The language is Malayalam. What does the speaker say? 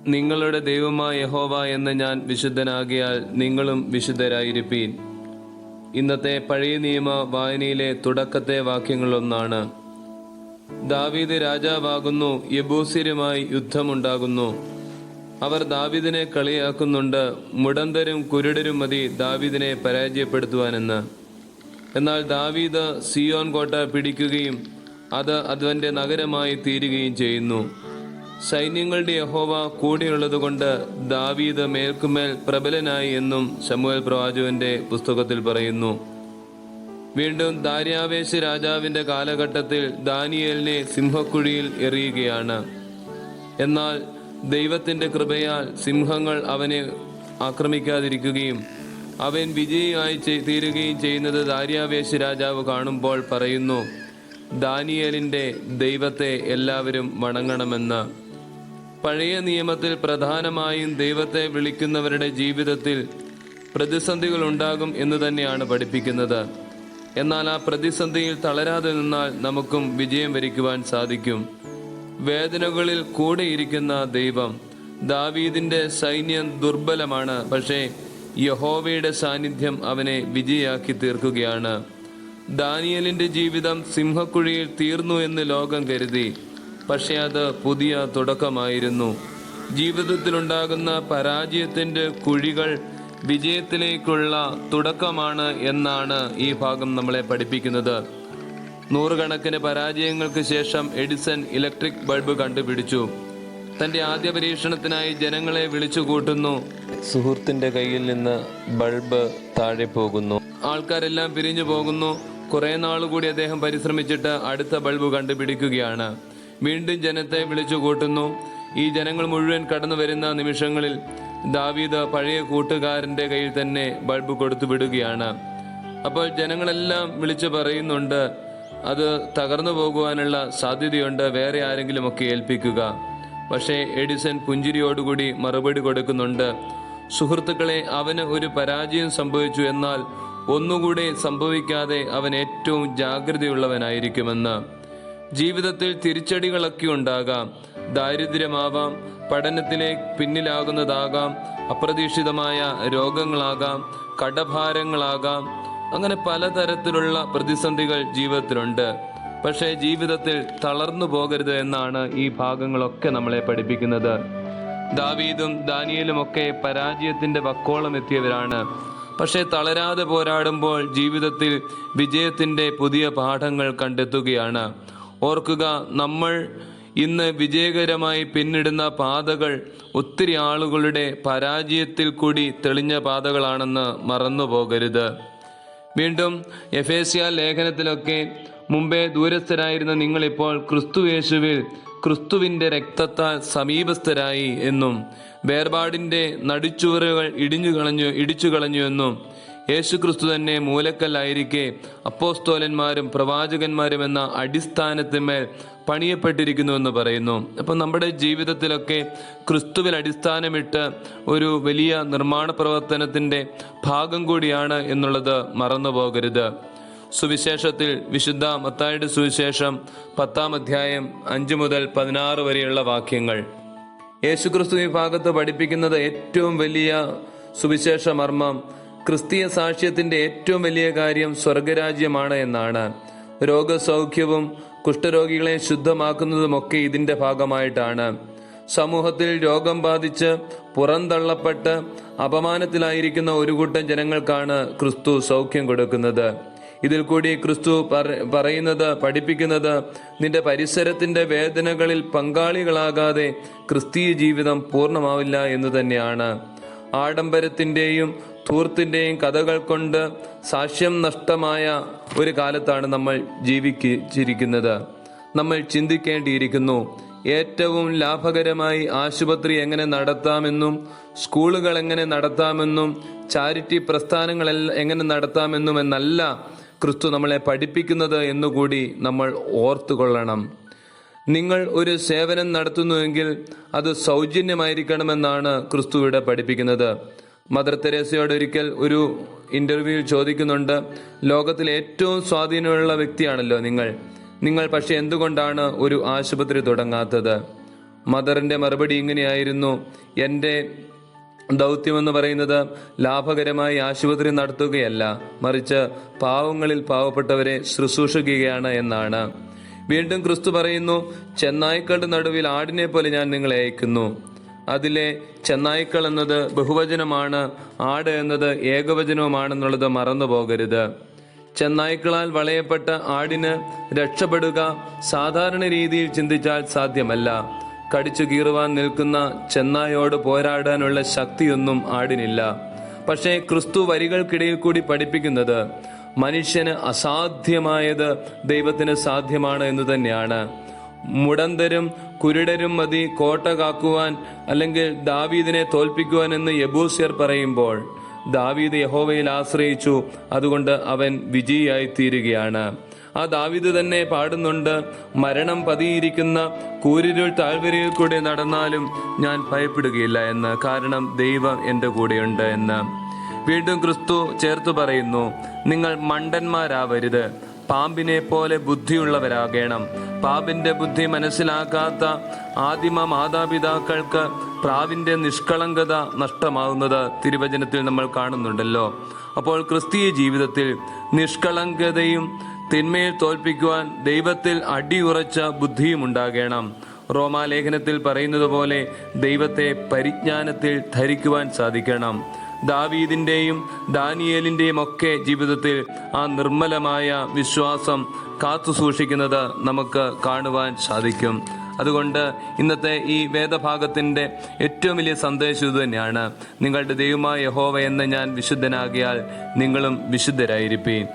നിങ്ങളുടെ ദൈവമായ യഹോവ എന്ന ഞാൻ വിശുദ്ധനാകിയാൽ നിങ്ങളും വിശുദ്ധരായിരിപ്പീൻ. ഇന്നത്തെ പഴയ നിയമ വായനയിലെ തുടക്കത്തെ വാക്യങ്ങളൊന്നാണ്. ദാവീദ് രാജാവാകുന്നു, യെബൂസ്യരുമായി യുദ്ധമുണ്ടാകുന്നു. അവർ ദാവീദിനെ കളിയാക്കുന്നുണ്ട്. മുടന്തരും കുരുടരും മതി ദാവീദിനെ പരാജയപ്പെടുത്തുവാനെന്ന്. എന്നാൽ ദാവീദ് സിയോൻ കോട്ട പിടിക്കുകയും അത് അവന്റെ നഗരമായി തീരുകയും ചെയ്യുന്നു. സൈന്യങ്ങളുടെ യഹോവ കൂടെയുള്ളതുകൊണ്ട് ദാവീദ് മേൽക്കുമേൽ പ്രബലനായി എന്നും ശമൂവേൽ പ്രവാചകന്റെ പുസ്തകത്തിൽ പറയുന്നു. വീണ്ടും ദാര്യാവേശ് രാജാവിന്റെ കാലഘട്ടത്തിൽ ദാനിയേലിനെ സിംഹക്കുഴിയിൽ എറിയുകയാണ്. എന്നാൽ ദൈവത്തിന്റെ കൃപയാൽ സിംഹങ്ങൾ അവനെ ആക്രമിക്കാതിരിക്കുകയും അവൻ വിജയിയായി തീരുകയും ചെയ്യുന്നത് ദാര്യാവേശ് രാജാവ് കാണുമ്പോൾ പറയുന്നു, ദാനിയേലിന്റെ ദൈവത്തെ എല്ലാവരും വണങ്ങണമെന്ന്. പഴയ നിയമത്തിൽ പ്രധാനമായും ദൈവത്തെ വിളിക്കുന്നവരുടെ ജീവിതത്തിൽ പ്രതിസന്ധികൾ ഉണ്ടാകും എന്ന് തന്നെയാണ് പഠിപ്പിക്കുന്നത്. എന്നാൽ ആ പ്രതിസന്ധിയിൽ തളരാതെ നിന്നാൽ നമുക്കും വിജയം വരിക്കുവാൻ സാധിക്കും. വേദനകളിൽ കൂടെയിരിക്കുന്ന ദൈവം. ദാവീദിന്റെ സൈന്യം ദുർബലമാണ്, പക്ഷേ യഹോവയുടെ സാന്നിധ്യം അവനെ വിജയാക്കി തീർക്കുകയാണ്. ദാനിയേലിന്റെ ജീവിതം സിംഹക്കുഴിയിൽ തീർന്നു എന്ന് ലോകം കരുതി, പക്ഷെ അത് പുതിയ തുടക്കമായിരുന്നു. ജീവിതത്തിലുണ്ടാകുന്ന പരാജയത്തിന്റെ കുഴികൾ വിജയത്തിലേക്കുള്ള തുടക്കമാണ് എന്നാണ് ഈ ഭാഗം നമ്മളെ പഠിപ്പിക്കുന്നത്. നൂറുകണക്കിന് പരാജയങ്ങൾക്ക് ശേഷം എഡിസൺ ഇലക്ട്രിക് ബൾബ് കണ്ടുപിടിച്ചു. തന്റെ ആദ്യ പരീക്ഷണത്തിനായി ജനങ്ങളെ വിളിച്ചു കൂട്ടുന്നു. സുഹൃത്തിന്റെ കയ്യിൽ നിന്ന് ബൾബ് താഴെ പോകുന്നു. ആൾക്കാരെല്ലാം പിരിഞ്ഞു പോകുന്നു. കുറെ നാളുകൂടി അദ്ദേഹം പരിശ്രമിച്ചിട്ട് അടുത്ത ബൾബ് കണ്ടുപിടിക്കുകയാണ്. വീണ്ടും ജനത്തെ വിളിച്ചു കൂട്ടുന്നു. ഈ ജനങ്ങൾ മുഴുവൻ കടന്നു വരുന്ന നിമിഷങ്ങളിൽ ദാവീദ് പഴയ കൂട്ടുകാരന്റെ കയ്യിൽ തന്നെ ബൾബ് കൊടുത്തു വിടുകയാണ്. അപ്പോൾ ജനങ്ങളെല്ലാം വിളിച്ചു പറയുന്നുണ്ട്, അത് തകർന്നു പോകുവാനുള്ള സാധ്യതയുണ്ട്, വേറെ ആരെങ്കിലും ഒക്കെ ഏൽപ്പിക്കുക. പക്ഷേ എഡിസൺ പുഞ്ചിരിയോടുകൂടി മറുപടി കൊടുക്കുന്നുണ്ട്, സുഹൃത്തുക്കളെ, അവന് ഒരു പരാജയം സംഭവിച്ചു, എന്നാൽ ഒന്നുകൂടെ സംഭവിക്കാതെ അവൻ ഏറ്റവും ജാഗ്രതയുള്ളവനായിരിക്കുമെന്ന്. ജീവിതത്തിൽ തിരിച്ചടികളൊക്കെ ഉണ്ടാകാം. ദാരിദ്ര്യമാവാം, പഠനത്തിലെ പിന്നിലാകുന്നതാകാം, അപ്രതീക്ഷിതമായ രോഗങ്ങളാകാം, കടഭാരങ്ങളാകാം. അങ്ങനെ പലതരത്തിലുള്ള പ്രതിസന്ധികൾ ജീവിതത്തിലുണ്ട്. പക്ഷേ ജീവിതത്തിൽ തളർന്നു പോകരുത് എന്നാണ് ഈ ഭാഗങ്ങളൊക്കെ നമ്മളെ പഠിപ്പിക്കുന്നത്. ദാവീദും ദാനിയേലും ഒക്കെ പരാജയത്തിന്റെ വക്കോളം എത്തിയവരാണ്. പക്ഷെ തളരാതെ പോരാടുമ്പോൾ ജീവിതത്തിൽ വിജയത്തിന്റെ പുതിയ പാഠങ്ങൾ കണ്ടെത്തുകയാണ്. ഓർക്കുക, നമ്മൾ ഇന്ന് വിജയകരമായി പിന്നിടുന്ന പാതകൾ ഒത്തിരി ആളുകളുടെ പരാജയത്തിൽ കൂടി തെളിഞ്ഞ പാതകളാണെന്ന് മറന്നു പോകരുത്. വീണ്ടും എഫേസ്യ ലേഖനത്തിലൊക്കെ മുമ്പേ ദൂരസ്ഥരായിരുന്ന നിങ്ങളിപ്പോൾ ക്രിസ്തുയേശുവിൽ ക്രിസ്തുവിന്റെ രക്തത്താൽ സമീപസ്ഥരായി എന്നും വേർപാടിന്റെ നടുച്ചുവറുകൾ ഇടിച്ചു കളഞ്ഞു എന്നും യേശു ക്രിസ്തു തന്നെ മൂലക്കല്ലായിരിക്കെ അപ്പോസ്തോലന്മാരും പ്രവാചകന്മാരും എന്ന അടിസ്ഥാനത്തിന്മേൽ പണിയപ്പെട്ടിരിക്കുന്നു എന്ന് പറയുന്നു. അപ്പം നമ്മുടെ ജീവിതത്തിലൊക്കെ ക്രിസ്തുവിൽ അടിസ്ഥാനമിട്ട് ഒരു വലിയ നിർമ്മാണ പ്രവർത്തനത്തിന്റെ ഭാഗം കൂടിയാണ് എന്നുള്ളത് മറന്നു പോകരുത്. സുവിശേഷത്തിൽ വിശുദ്ധ മത്തായിയുടെ സുവിശേഷം 10-ാം അധ്യായം 5 മുതൽ 16 വരെയുള്ള വാക്യങ്ങൾ. യേശുക്രിസ്തു ഈ ഭാഗത്ത് പഠിപ്പിക്കുന്നത് ഏറ്റവും വലിയ സുവിശേഷ മർമ്മം, ക്രിസ്തീയ സാക്ഷ്യത്തിന്റെ ഏറ്റവും വലിയ കാര്യം സ്വർഗരാജ്യമാണ് എന്നാണ്. രോഗസൗഖ്യവും കുഷ്ഠരോഗികളെ ശുദ്ധമാക്കുന്നതുമൊക്കെ ഇതിന്റെ ഭാഗമായിട്ടാണ്. സമൂഹത്തിൽ രോഗം ബാധിച്ച് പുറന്തള്ളപ്പെട്ട് അപമാനത്തിലായിരിക്കുന്ന ഒരു കൂട്ടം ജനങ്ങൾക്കാണ് ക്രിസ്തു സൗഖ്യം കൊടുക്കുന്നത്. ഇതിൽ കൂടി ക്രിസ്തു പഠിപ്പിക്കുന്നത്, നിന്റെ പരിസരത്തിന്റെ വേദനകളിൽ പങ്കാളികളാകാതെ ക്രിസ്തീയ ജീവിതം പൂർണ്ണമാവില്ല എന്ന് തന്നെയാണ്. ആഡംബരത്തിന്റെയും ധൂർത്തിന്റെയും കഥകൾ കൊണ്ട് സാക്ഷ്യം നഷ്ടമായ ഒരു കാലത്താണ് നമ്മൾ ജീവിച്ചിരിക്കുന്നത്. നമ്മൾ ചിന്തിക്കേണ്ടിയിരിക്കുന്നു, ഏറ്റവും ലാഭകരമായി ആശുപത്രി എങ്ങനെ നടത്താമെന്നും സ്കൂളുകൾ എങ്ങനെ നടത്താമെന്നും ചാരിറ്റി പ്രസ്ഥാനങ്ങൾ എങ്ങനെ നടത്താമെന്നും എന്നല്ല ക്രിസ്തു നമ്മളെ പഠിപ്പിക്കുന്നത് എന്നുകൂടി നമ്മൾ ഓർത്തുകൊള്ളണം. നിങ്ങൾ ഒരു സേവനം നടത്തുന്നുവെങ്കിൽ അത് സൗജന്യമായിരിക്കണമെന്നാണ് ക്രിസ്തു ഇവിടെ പഠിപ്പിക്കുന്നത്. മദർ തെരേസയോട് ഒരിക്കൽ ഒരു ഇന്റർവ്യൂവിൽ ചോദിക്കുന്നുണ്ട്, ലോകത്തിൽ ഏറ്റവും സ്വാധീനമുള്ള വ്യക്തിയാണല്ലോ നിങ്ങൾ പക്ഷെ എന്തുകൊണ്ടാണ് ഒരു ആശുപത്രി തുടങ്ങാത്തത്? മദറിന്റെ മറുപടി ഇങ്ങനെയായിരുന്നു: എൻ്റെ ദൗത്യമെന്ന് പറയുന്നത് ലാഭകരമായി ആശുപത്രി നടത്തുകയല്ല, മറിച്ച് പാവങ്ങളിൽ പാവപ്പെട്ടവരെ ശുശ്രൂഷിക്കുകയാണ് എന്നാണ്. വീണ്ടും ക്രിസ്തു പറയുന്നു: ചെന്നായ്ക്കളുടെ നടുവിൽ ആടിനെ പോലെ ഞാൻ നിങ്ങളെ അയക്കുന്നു. അതിലെ ചെന്നായ്ക്കൾ എന്നത് ബഹുവചനമാണ്, ആട് എന്നത് ഏകവചനവുമാണെന്നുള്ളത് മറന്നു പോകരുത്. ചെന്നായ്ക്കളാൽ വളയപ്പെട്ട ആടിന് രക്ഷപ്പെടുക സാധാരണ രീതിയിൽ ചിന്തിച്ചാൽ സാധ്യമല്ല. കടിച്ചു കീറുവാൻ നിൽക്കുന്ന ചെന്നായോട് പോരാടാനുള്ള ശക്തിയൊന്നും ആടിനില്ല. പക്ഷേ ക്രിസ്തു വരികൾക്കിടയിൽ കൂടി പഠിപ്പിക്കുന്നത് മനുഷ്യന് അസാധ്യമായത് ദൈവത്തിന് സാധ്യമാണ് എന്ന് തന്നെയാണ്. മുടന്തരും കുരുടരും മതി കോട്ട കാക്കുവാൻ, അല്ലെങ്കിൽ ദാവീദിനെ തോൽപ്പിക്കുവാൻ എന്ന് യെബൂസ്യർ പറയുമ്പോൾ ദാവീദ് യഹോവയിൽ ആശ്രയിച്ചു, അതുകൊണ്ട് അവൻ വിജയിയായി തീരുകയാണ്. ആ ദാവീദ് തന്നെ പാടുന്നുണ്ട്: മരണം പതിയിരിക്കുന്ന കൂരിരുൾ താഴ്വരയിൽ കൂടെ നടന്നാലും ഞാൻ ഭയപ്പെടുകയില്ല എന്ന്, കാരണം ദൈവം എൻ്റെ കൂടെയുണ്ട് എന്ന്. വീണ്ടും ക്രിസ്തു ചേർത്ത് പറയുന്നു: നിങ്ങൾ മണ്ടന്മാരാവരുത്, പാമ്പിനെ പോലെ ബുദ്ധിയുള്ളവരാകണം. പാമ്പിന്റെ ബുദ്ധി മനസ്സിലാക്കാത്ത ആദിമ മാതാപിതാക്കൾക്ക് പ്രാവിന്റെ നിഷ്കളങ്കത നഷ്ടമാകുന്നത് തിരുവചനത്തിൽ നമ്മൾ കാണുന്നുണ്ടല്ലോ. അപ്പോൾ ക്രിസ്തീയ ജീവിതത്തിൽ നിഷ്കളങ്കതയും തിന്മയിൽ തോൽപ്പിക്കുവാൻ ദൈവത്തിൽ അടിയുറച്ച ബുദ്ധിയും ഉണ്ടാകണം. റോമാലേഖനത്തിൽ പറയുന്നത് പോലെ ദൈവത്തെ പരിജ്ഞാനത്തിൽ ധരിക്കുവാൻ സാധിക്കണം. ദാവീദിന്റെയും ദാനിയേലിന്റെയും ഒക്കെ ജീവിതത്തിൽ ആ നിർമ്മലമായ വിശ്വാസം കാത്തു സൂക്ഷിക്കുന്നത് നമുക്ക് കാണുവാൻ സാധിക്കും. അതുകൊണ്ട് ഇന്നത്തെ ഈ വേദഭാഗത്തിന്റെ ഏറ്റവും വലിയ സന്ദേശം ഇത് തന്നെയാണ്: നിങ്ങളുടെ ദൈവമായ യഹോവ എന്ന ഞാൻ വിശുദ്ധനാകിയാൽ നിങ്ങളും വിശുദ്ധരായിരിപ്പീൻ.